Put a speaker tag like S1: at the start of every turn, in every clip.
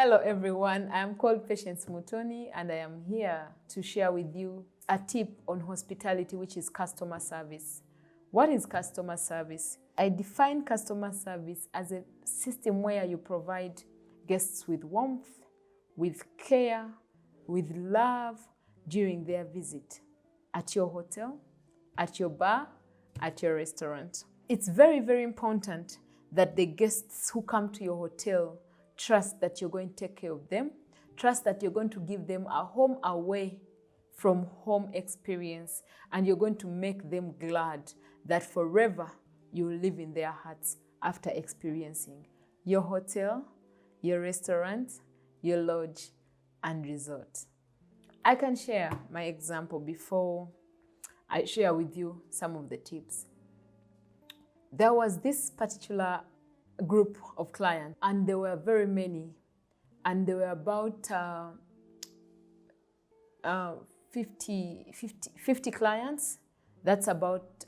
S1: Hello everyone, I am called Patience Mutoni and I am here to share with you a tip on hospitality, which is customer service. What is customer service? I define customer service as a system where you provide guests with warmth, with care, with love during their visit at your hotel, at your bar, at your restaurant. It's very, very important that the guests who come to your hotel trust that you're going to take care of them, trust that you're going to give them a home away from home experience, and you're going to make them glad that forever you will live in their hearts after experiencing your hotel, your restaurant, your lodge, and resort. I can share my example before I share with you some of the tips. There was this particular group of clients, and there were very many, and there were about 50 clients. That's about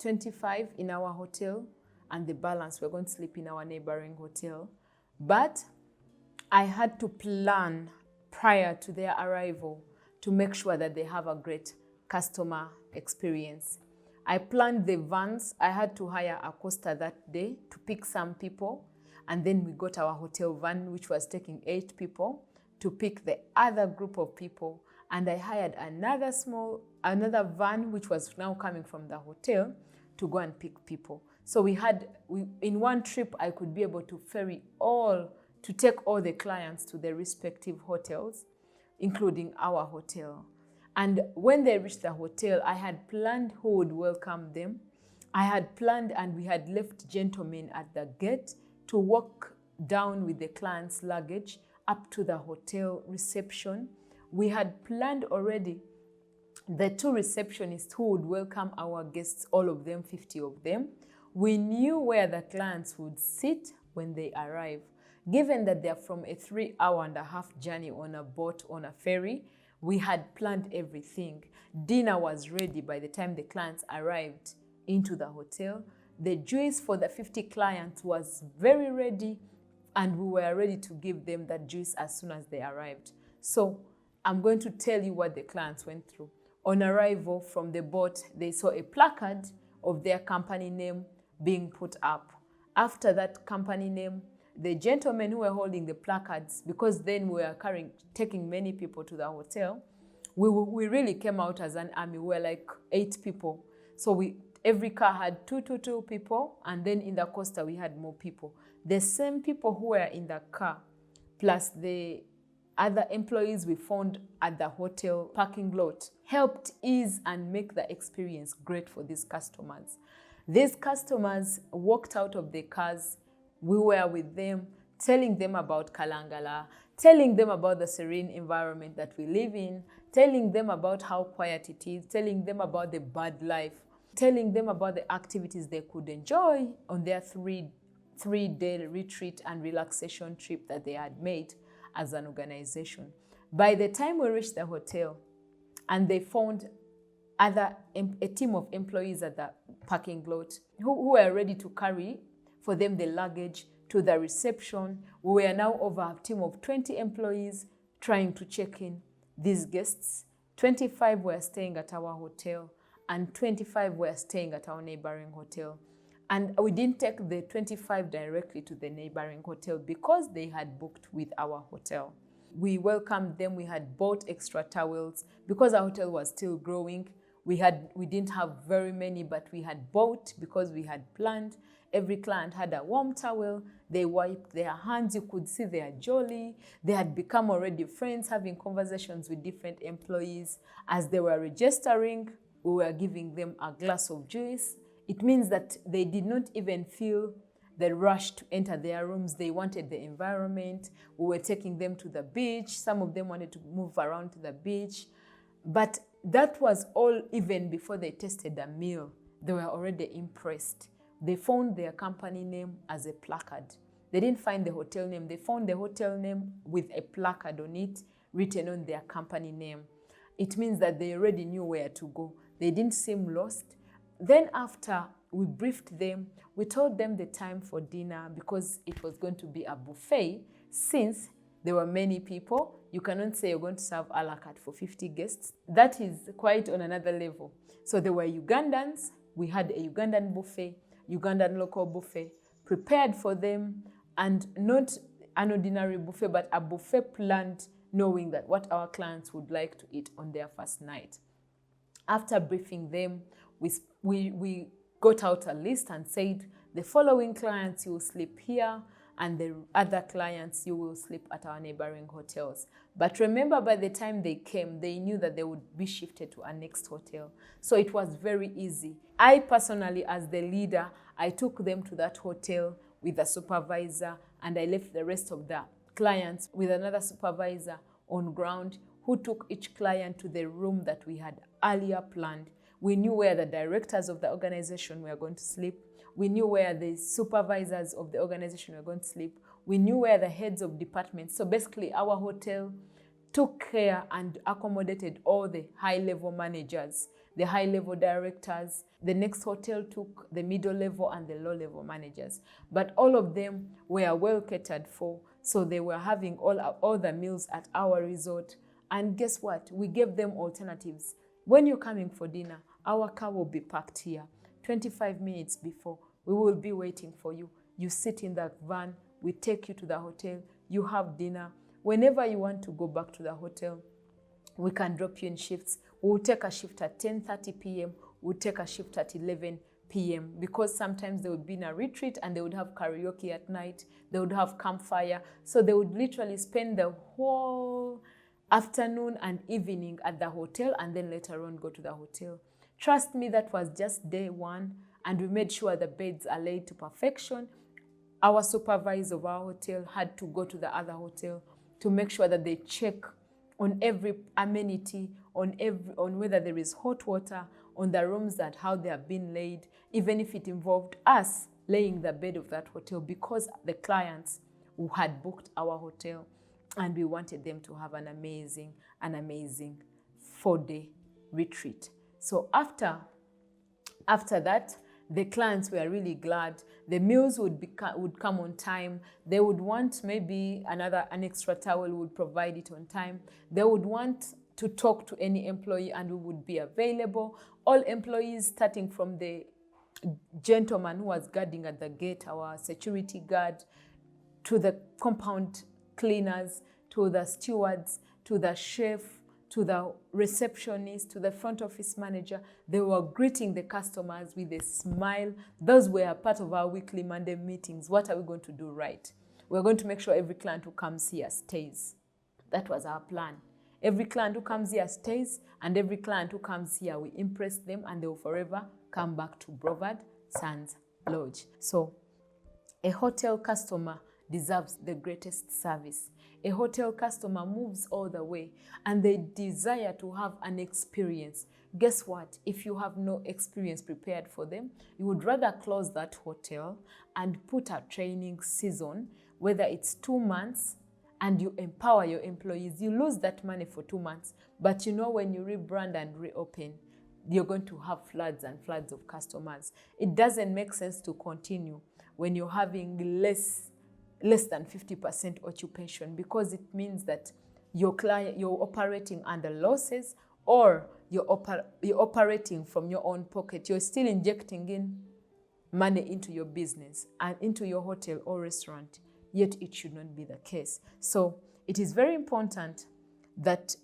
S1: 25 in our hotel, and the balance we're going to sleep in our neighboring hotel. But I had to plan prior to their arrival to make sure that they have a great customer experience. I planned the vans. I had to hire a Costa that day to pick some people. And then we got our hotel van, which was taking 8 people, to pick the other group of people. And I hired another van, which was now coming from the hotel, to go and pick people. So in one trip, I could be able to to take all the clients to their respective hotels, including our hotel. And when they reached the hotel, I had planned who would welcome them. I had planned, and we had left gentlemen at the gate to walk down with the client's luggage up to the hotel reception. We had planned already the 2 receptionists who would welcome our guests, all of them, 50 of them. We knew where the clients would sit when they arrive. Given that they're from a 3.5-hour journey on a boat, on a ferry, we had planned everything. Dinner was ready by the time the clients arrived into the hotel. The juice for the 50 clients was very ready, and we were ready to give them that juice as soon as they arrived. So I'm going to tell you what the clients went through. On arrival from the boat, they saw a placard of their company name being put up. After that company name, the gentlemen who were holding the placards, because then we were taking many people to the hotel, we really came out as an army. We were like 8 people. So every car had 2 people, and then in the Costa we had more people. The same people who were in the car, plus the other employees we found at the hotel parking lot, helped ease and make the experience great for these customers. These customers walked out of the cars. We were with them, telling them about Kalangala, telling them about the serene environment that we live in, telling them about how quiet it is, telling them about the bird life, telling them about the activities they could enjoy on their three-day retreat and relaxation trip that they had made as an organization. By the time we reached the hotel, and they found a team of employees at the parking lot who were ready to carry for them the luggage to the reception. We were now over a team of 20 employees trying to check in these guests. 25 were staying at our hotel, and 25 were staying at our neighboring hotel. And we didn't take the 25 directly to the neighboring hotel because they had booked with our hotel. We welcomed them. We had bought extra towels because our hotel was still growing. We didn't have very many, but we had bought because we had planned. Every client had a warm towel. They wiped their hands. You could see they are jolly. They had become already friends, having conversations with different employees. As they were registering, we were giving them a glass of juice. It means that they did not even feel the rush to enter their rooms. They wanted the environment. We were taking them to the beach. Some of them wanted to move around to the beach. But that was all even before they tasted the meal. They were already impressed. They found their company name as a placard. They didn't find the hotel name. They found the hotel name with a placard on it, written on their company name. It means that they already knew where to go. They didn't seem lost. Then after we briefed them, we told them the time for dinner because it was going to be a buffet, since There were many people. You cannot say you're going to serve a la carte for 50 guests. That is quite on another level. So there were Ugandans. We had a Ugandan buffet, Ugandan local buffet prepared for them, and not an ordinary buffet, but a buffet planned knowing that what our clients would like to eat on their first night. After briefing them, we got out a list and said, the following clients you will sleep here, and the other clients you will sleep at our neighboring hotels. But remember, by the time they came, they knew that they would be shifted to our next hotel. So it was very easy. I personally, as the leader, I took them to that hotel with a supervisor, and I left the rest of the clients with another supervisor on ground who took each client to the room that we had earlier planned. We knew where the directors of the organization were going to sleep. We knew where the supervisors of the organization were going to sleep. We knew where the heads of departments. So basically, our hotel took care and accommodated all the high-level managers, the high-level directors. The next hotel took the middle-level and the low-level managers. But all of them were well catered for, so they were having all the meals at our resort. And guess what? We gave them alternatives. When you're coming for dinner, our car will be parked here. 25 minutes before, we will be waiting for you. You sit in the van, we take you to the hotel, you have dinner. Whenever you want to go back to the hotel, we can drop you in shifts. We'll take a shift at 10:30 p.m., we'll take a shift at 11 p.m. because sometimes they would be in a retreat and they would have karaoke at night, they would have campfire. So they would literally spend the whole afternoon and evening at the hotel and then later on go to the hotel. Trust me, that was just day one, and we made sure the beds are laid to perfection. Our supervisor of our hotel had to go to the other hotel to make sure that they check on every amenity, on whether there is hot water, on the rooms, that how they have been laid, even if it involved us laying the bed of that hotel, because the clients who had booked our hotel and we wanted them to have an amazing 4-day retreat. So after that, the clients were really glad. The meals would come on time. They would want maybe an extra towel, we would provide it on time. They would want to talk to any employee and we would be available. All employees, starting from the gentleman who was guarding at the gate, our security guard, to the compound cleaners, to the stewards, to the chef, to the receptionist, to the front office manager, they were greeting the customers with a smile. Those were part of our weekly Monday meetings. What are we going to do right? We're going to make sure every client who comes here stays. That was our plan. Every client who comes here stays, and every client who comes here, we impress them, and they will forever come back to Brevard Sands Lodge. So a hotel customer deserves the greatest service. A hotel customer moves all the way and they desire to have an experience. Guess what? If you have no experience prepared for them, you would rather close that hotel and put a training season, whether it's 2 months, and you empower your employees. You lose that money for 2 months, but you know when you rebrand and reopen, you're going to have floods and floods of customers. It doesn't make sense to continue when you're having less than 50% occupation, because it means that you're operating under losses, or you're operating from your own pocket. You're still injecting in money into your business and into your hotel or restaurant, yet it should not be the case. So it is very important that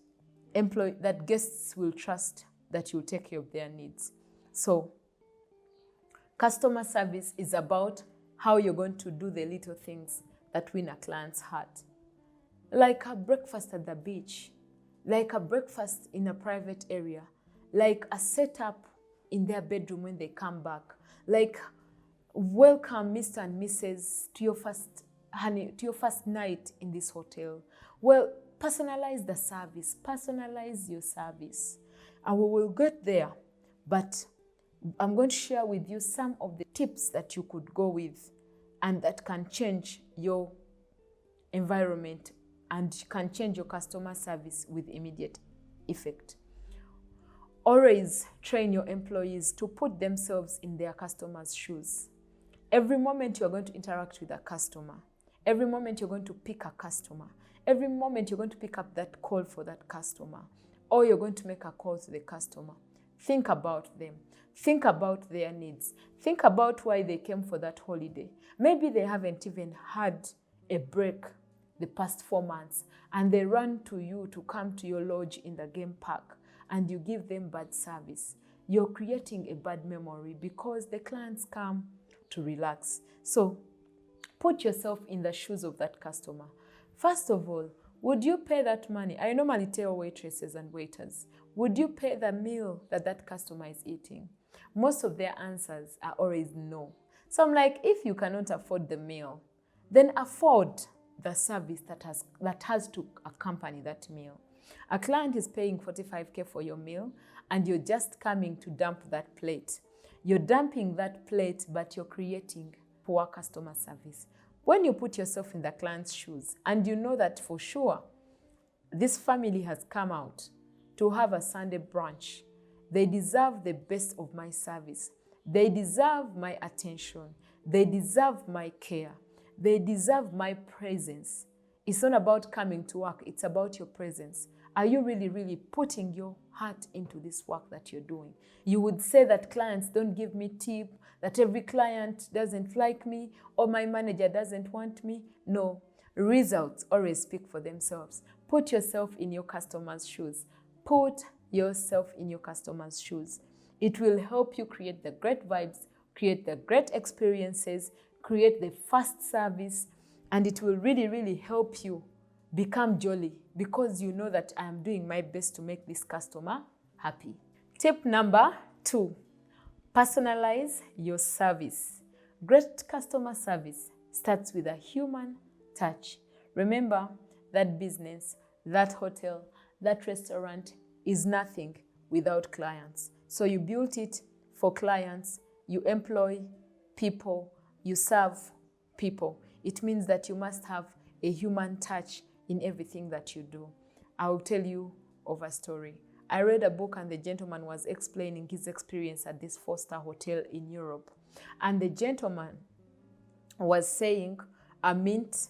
S1: guests will trust that you'll take care of their needs. So customer service is about how you're going to do the little things that win a client's heart. Like a breakfast at the beach, like a breakfast in a private area, like a setup in their bedroom when they come back, like welcome Mr. and Mrs. to your first night in this hotel. Well, personalize the service, personalize your service, and we will get there. But I'm going to share with you some of the tips that you could go with and that can change your environment and can change your customer service with immediate effect. Always train your employees to put themselves in their customers' shoes. Every moment you're going to interact with a customer, Every moment you're going to pick a customer. Every moment you're going to pick up that call for that customer, or you're going to make a call to the customer. Think about them. Think about their needs. Think about why they came for that holiday. Maybe they haven't even had a break the past 4 months, and they run to you to come to your lodge in the game park, and you give them bad service. You're creating a bad memory because the clients come to relax. So put yourself in the shoes of that customer. First of all, would you pay that money? I normally tell waitresses and waiters, would you pay the meal that that customer is eating? Most of their answers are always no. So I'm like, if you cannot afford the meal, then afford the service that has to accompany that meal. A client is paying 45K for your meal, and you're just coming to dump that plate. You're dumping that plate, but you're creating poor customer service. When you put yourself in the client's shoes, and you know that for sure this family has come out to have a Sunday brunch, they deserve the best of my service. They deserve my attention. They deserve my care. They deserve my presence. It's not about coming to work. It's about your presence. Are you really, really putting your heart into this work that you're doing? You would say that clients don't give me tip, that every client doesn't like me, or my manager doesn't want me. No, results always speak for themselves. Put yourself in your customer's shoes. Put yourself in your customer's shoes. It will help you create the great vibes, create the great experiences, create the fast service, and it will really, really help you become jolly because you know that I am doing my best to make this customer happy. Tip number 2, personalize your service. Great customer service starts with a human touch. Remember, that business, that hotel, that restaurant is nothing without clients. So you built it for clients, you employ people, you serve people. It means that you must have a human touch in everything that you do. I'll tell you of a story. I read a book and the gentleman was explaining his experience at this 4-star hotel in Europe. And the gentleman was saying a mint,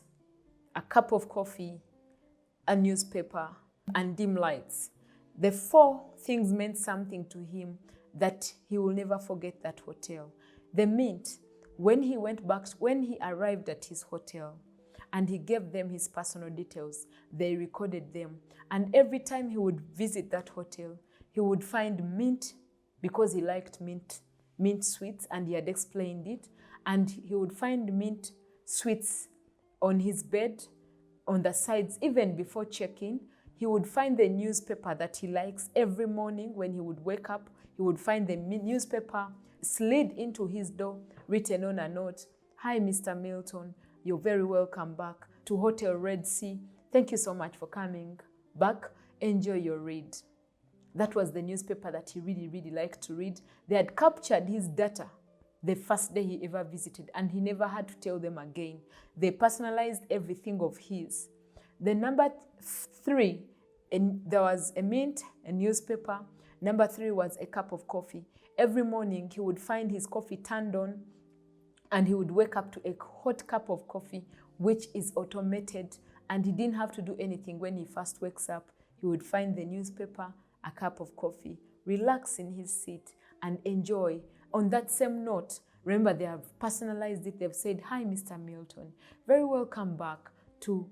S1: a cup of coffee, a newspaper, and dim lights. The 4 things meant something to him that he will never forget that hotel. The mint, when he arrived at his hotel and he gave them his personal details, they recorded them. And every time he would visit that hotel, he would find mint because he liked mint sweets and he had explained it. And he would find mint sweets on his bed, on the sides, even before check-in. He would find the newspaper that he likes every morning when he would wake up. He would find the newspaper slid into his door, written on a note, "Hi, Mr. Milton, you're very welcome back to Hotel Red Sea. Thank you so much for coming back. Enjoy your read." That was the newspaper that he really, really liked to read. They had captured his data the first day he ever visited, and he never had to tell them again. They personalized everything of his. The number 3, there was a mint, a newspaper. Number 3 was a cup of coffee. Every morning he would find his coffee turned on and he would wake up to a hot cup of coffee, which is automated, and he didn't have to do anything when he first wakes up. He would find the newspaper, a cup of coffee, relax in his seat and enjoy. On that same note, remember they have personalized it. They've said, "Hi, Mr. Milton, very welcome back to,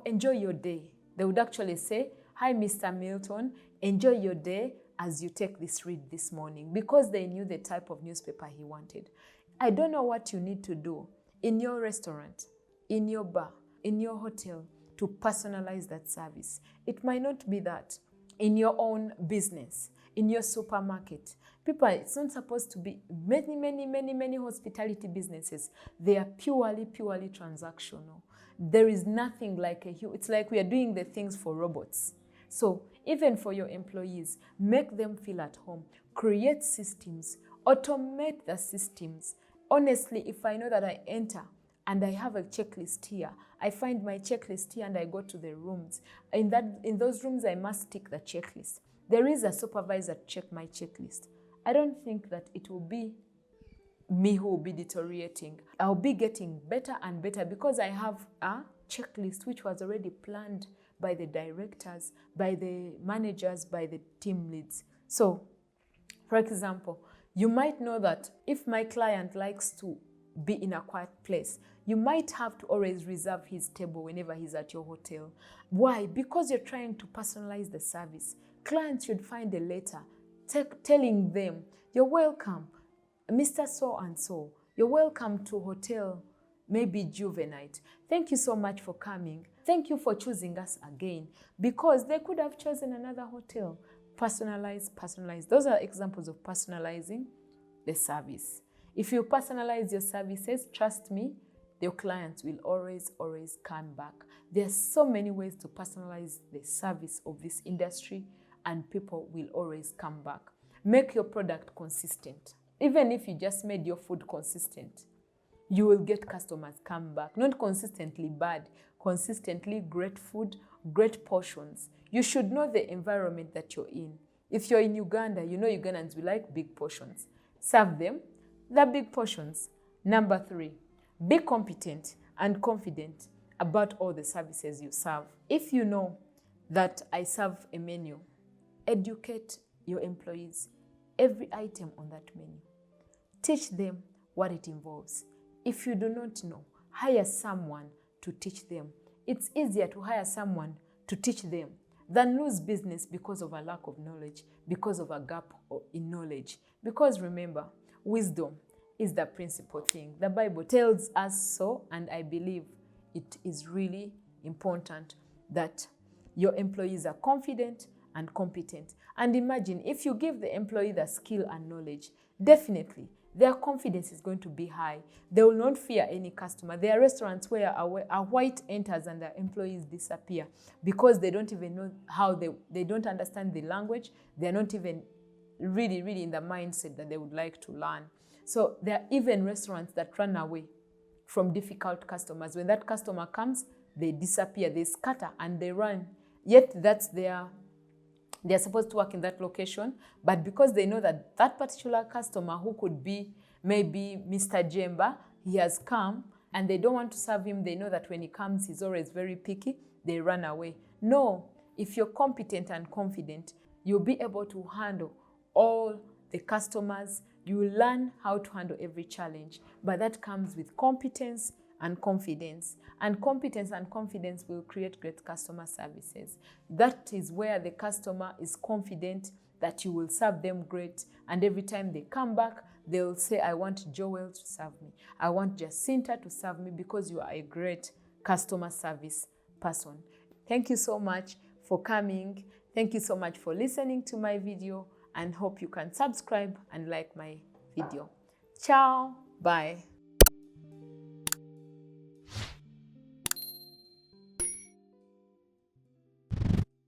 S1: enjoy your day." They would actually say, "Hi, Mr. Milton, enjoy your day as you take this read this morning," because they knew the type of newspaper he wanted. I don't know what you need to do in your restaurant, in your bar, in your hotel to personalize that service. It might not be that in your own business, in your supermarket. People, it's not supposed to be many hospitality businesses. They are purely transactional. There is nothing like it's like we are doing the things for robots. So even for your employees, make them feel at home. Create systems, automate the systems. Honestly, if I know that I enter and I have a checklist here, I find my checklist here and I go to the rooms. In those rooms, I must tick the checklist. There is a supervisor to check my checklist. I don't think that it will be me who will be deteriorating. I'll be getting better and better because I have a checklist which was already planned by the directors, by the managers, by the team leads. So, for example, you might know that if my client likes to be in a quiet place, you might have to always reserve his table whenever he's at your hotel. Why? Because you're trying to personalize the service. Clients should find a letter telling them, you're welcome, Mr. So-and-so, you're welcome to hotel, maybe Juvenite. Thank you so much for coming. Thank you for choosing us again, because they could have chosen another hotel. Personalize, personalize. Those are examples of personalizing the service. If you personalize your services, trust me, your clients will always come back. There are so many ways to personalize the service of this industry, and people will always come back. Make your product consistent. Even if you just made your food consistent, you will get customers come back. Not consistently bad, consistently great food, great portions. You should know the environment that you're in. If you're in Uganda, you know Ugandans will like big portions. Serve them the big portions. Number 3, be competent and confident about all the services you serve. If you know that I serve a menu, educate your employees every item on that menu. Teach them what it involves. If you do not know, hire someone to teach them. It's easier to hire someone to teach them than lose business because of a lack of knowledge, because of a gap in knowledge. Because remember, wisdom is the principal thing. The Bible tells us so, and I believe it is really important that your employees are confident and competent. And imagine if you give the employee the skill and knowledge, definitely their confidence is going to be high. They will not fear any customer. There are restaurants where a white enters and the employees disappear because they don't even know how they don't understand the language. They're not even really in the mindset that they would like to learn. So there are even restaurants that run away from difficult customers. When that customer comes, they disappear, they scatter and they run. Yet that's they're supposed to work in that location, but because they know that that particular customer, who could be maybe Mr. Jemba, he has come and they don't want to serve him, they know that when he comes, he's always very picky, they run away. No, if you're competent and confident, you'll be able to handle all the customers. You will learn how to handle every challenge, but that comes with competence and confidence. And competence and confidence will create great customer services. That is where the customer is confident that you will serve them great. And every time they come back, they'll say, I want Joel to serve me. I want Jacinta to serve me, because you are a great customer service person. Thank you so much for coming. Thank you so much for listening to my video, and hope you can subscribe and like my video. Ciao. Bye.